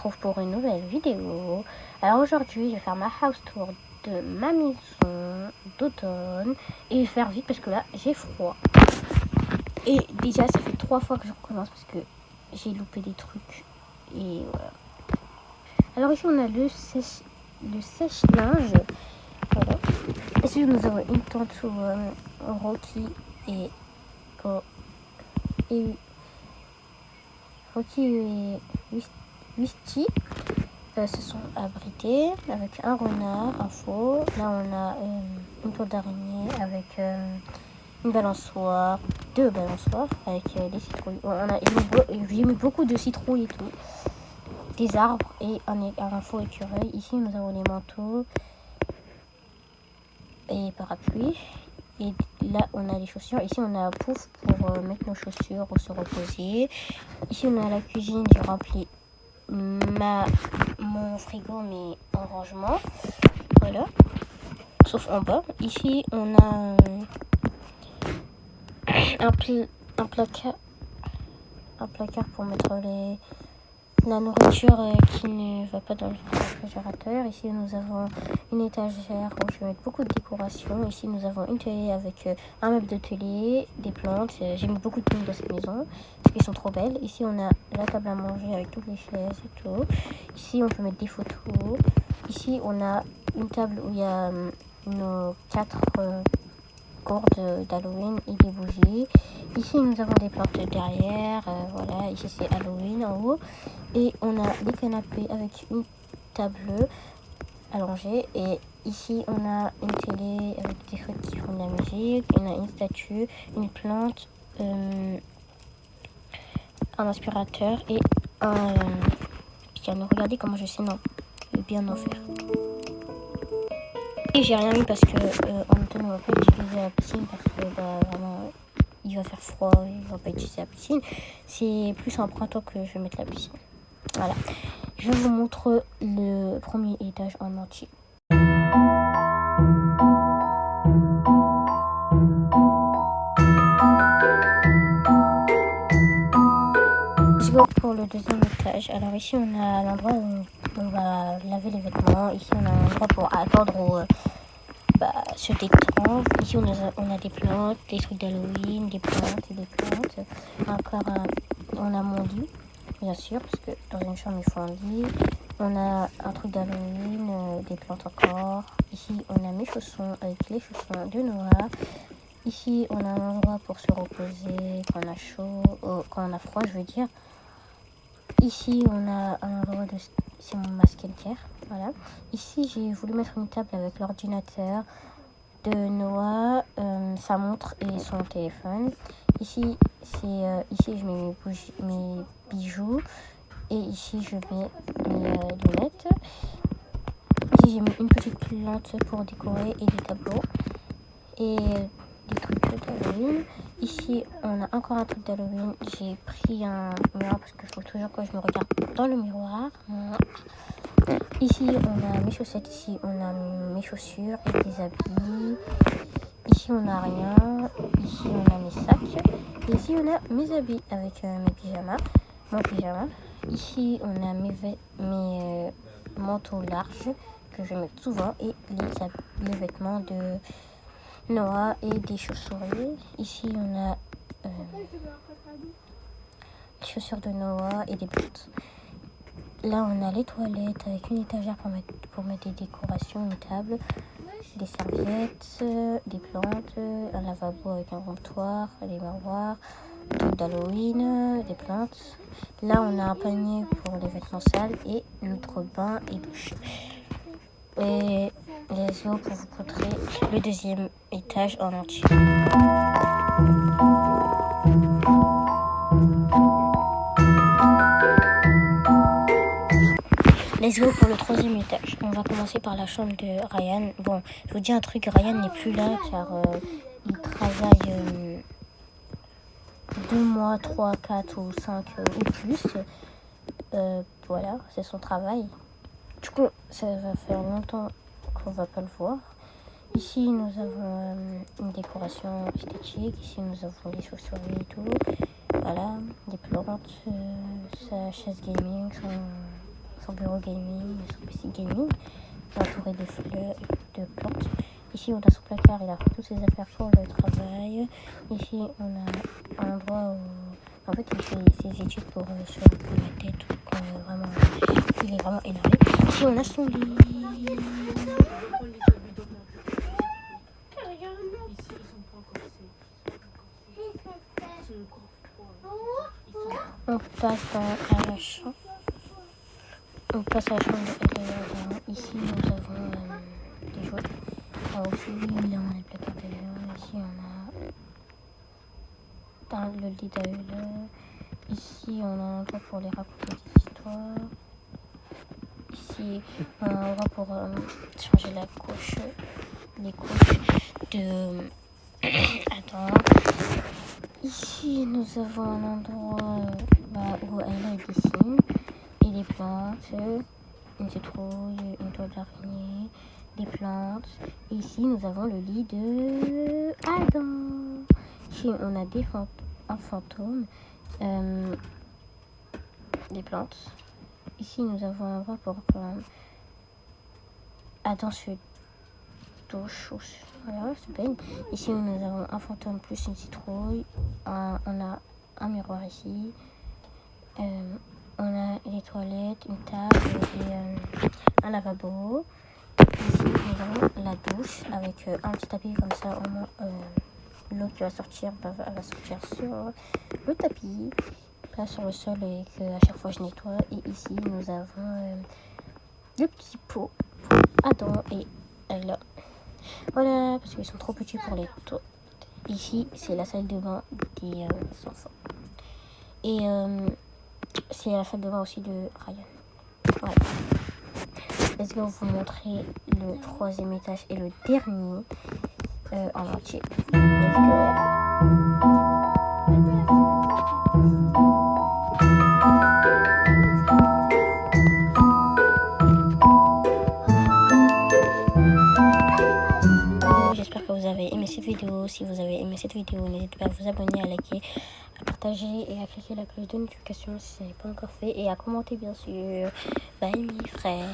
retrouve pour une nouvelle vidéo. Alors aujourd'hui, je vais faire ma house tour de ma maison d'automne et je vais faire vite parce que là, j'ai froid. Et déjà, ça fait 3 fois que je recommence parce que j'ai loupé des trucs. Et voilà. Alors ici, on a le sèche-linge. Voilà. Ici, nous avons une tente où Rocky et Wisty se sont abrités avec un renard, un faux. Là, on a une toile d'araignée avec une balançoire, 2 balançoires avec des citrouilles. J'ai mis beaucoup de citrouilles et tout. Des arbres et un faux écureuil. Ici, nous avons les manteaux et parapluies. Et là, on a les chaussures. Ici, on a un pouf pour mettre nos chaussures ou se reposer. Ici, on a la cuisine. J'ai rempli mon frigo, mais en rangement. Voilà. Sauf en bas. Ici, on a un placard pour mettre la nourriture qui ne va pas dans le réfrigérateur. Ici, nous avons une étagère où je vais mettre beaucoup de décoration. Ici, nous avons une télé avec un meuble de télé, des plantes. J'ai mis beaucoup de plantes dans cette maison parce qu'elles sont trop belles. Ici, on a la table à manger avec toutes les chaises et tout. Ici, on peut mettre des photos. Ici, on a une table où il y a nos 4 cordes d'Halloween et des bougies. Ici, nous avons des plantes derrière. Voilà, ici, c'est Halloween en haut. Et on a des canapés avec une table allongée. Et ici, on a une télé avec des trucs qui font de la musique. On a une statue, une plante, un aspirateur et un piano. Regardez comment je sais bien en faire. Et j'ai rien mis parce que en automne, on va pas utiliser la piscine parce que vraiment, il va faire froid, il va pas utiliser la piscine. C'est plus en printemps que je vais mettre la piscine. Voilà. Je vous montre le premier étage en entier. Let's go pour le deuxième étage. Alors ici, on a l'endroit où on va laver les vêtements. Ici, on a un endroit pour attendre ou se détendre. Ici, on a des plantes, des trucs d'Halloween, des plantes et des plantes. Encore, on a mon lit, bien sûr, parce que dans une chambre, il faut un lit. On a un truc d'Halloween, des plantes encore. Ici, on a mes chaussons avec les chaussons de Noah. Ici, on a un endroit pour se reposer quand on a chaud, quand on a froid, je veux dire. Ici, on a un endroit c'est ma skincare, voilà. Ici, j'ai voulu mettre une table avec l'ordinateur de Noah, sa montre et son téléphone. Ici, ici je mets mes bijoux. Et ici, je mets mes lunettes. Ici, j'ai mis une petite plante pour décorer et des tableaux. Et des trucs d'Halloween. Ici, on a encore un truc d'Halloween. J'ai pris un miroir parce qu'il faut toujours que je me regarde dans le miroir. Ici, on a mes chaussettes. Ici, on a mes chaussures et des habits. Ici, on n'a rien. Ici, on a mes sacs. Et ici, on a mes habits avec mes pyjamas. Mon pyjama. Ici, on a mes manteaux larges que je mets souvent et les vêtements de Noah et des chauves-souris. Ici, on a les chaussures de Noah et des bottes. Là, on a les toilettes avec une étagère pour mettre des décorations, une table, des serviettes, des plantes, un lavabo avec un comptoir, des miroirs, d'Halloween, des plantes. Là, on a un panier pour les vêtements sales et notre bain et douche. Et let's go pour vous montrer le deuxième étage en entier. Let's go pour le troisième étage. On va commencer par la chambre de Ryan. Bon, je vous dis un truc, Ryan n'est plus là car il travaille 2 mois, 3, 4 ou 5 ou plus. Voilà, c'est son travail. Du coup, ça va faire longtemps qu'on va pas le voir. Ici, nous avons une décoration esthétique. Ici, nous avons des chauves-souris et tout. Voilà, des plantes, sa chaise gaming, son bureau gaming, son PC gaming, entouré de fleurs et de plantes. Ici, on a son placard, il a toutes ses affaires pour le travail. Ici, on a un endroit où, en fait, il fait ses études pour se reprendre la tête quand vraiment, il est vraiment énervé. Ici, on a son lit. On passe à la chambre. On passe à la chambre de ici, nous avons des jouets. Alors aussi, là, on a le placard de jeux. Ici, on a dans le lit d'Aule. Ici, on a un endroit pour les raconter des histoires. Ici, on a un endroit pour changer les couches de Adam. Ici, nous avons un endroit où elle dessine et des plantes, une citrouille, une toile d'araignée, des plantes. Et ici, nous avons le lit de Adam. Ici, on a un fantôme, des plantes. Ici, nous avons un endroit pour Adam se douche. Voilà, c'est baigne. Ici, nous avons un fantôme plus une citrouille. On a un miroir ici. On a les toilettes, une table et un lavabo. Ici, nous avons la douche avec un petit tapis comme ça. Au moins, l'eau qui va sortir, elle va sortir sur le tapis, pas sur le sol et que à chaque fois je nettoie. Et ici, nous avons le petit pot pour Adam et elle. Voilà, parce qu'ils sont trop petits pour les toilettes. Ici, c'est la salle de bain des enfants. Et c'est la salle de bain aussi de Ryan. Ouais. Let's go vous montrer le 3e étage et le dernier en entier. Let's go. J'espère que vous avez aimé cette vidéo. Si vous avez aimé cette vidéo, n'hésitez pas à vous abonner, à liker, à partager et à cliquer la cloche de notification si ce n'est pas encore fait et à commenter bien sûr. Bye mes frères.